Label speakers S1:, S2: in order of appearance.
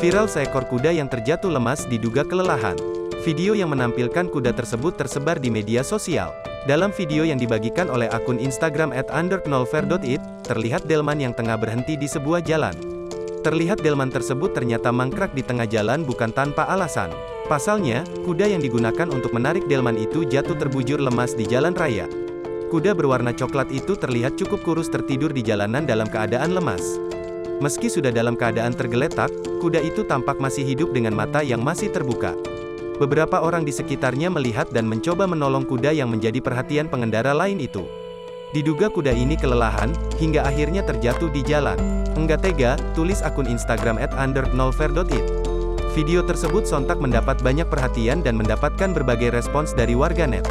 S1: Viral seekor kuda yang terjatuh lemas diduga kelelahan. Video yang menampilkan kuda tersebut tersebar di media sosial. Dalam video yang dibagikan oleh akun Instagram @_knolfair.it, terlihat delman yang tengah berhenti di sebuah jalan. Terlihat delman tersebut ternyata mangkrak di tengah jalan bukan tanpa alasan. Pasalnya, kuda yang digunakan untuk menarik delman itu jatuh terbujur lemas di jalan raya. Kuda berwarna coklat itu terlihat cukup kurus tertidur di jalanan dalam keadaan lemas. Meski sudah dalam keadaan tergeletak, kuda itu tampak masih hidup dengan mata yang masih terbuka. Beberapa orang di sekitarnya melihat dan mencoba menolong kuda yang menjadi perhatian pengendara lain itu. Diduga kuda ini kelelahan, hingga akhirnya terjatuh di jalan. "Enggak tega," tulis akun Instagram @_knolfair.it. Video tersebut sontak mendapat banyak perhatian dan mendapatkan berbagai respons dari warganet.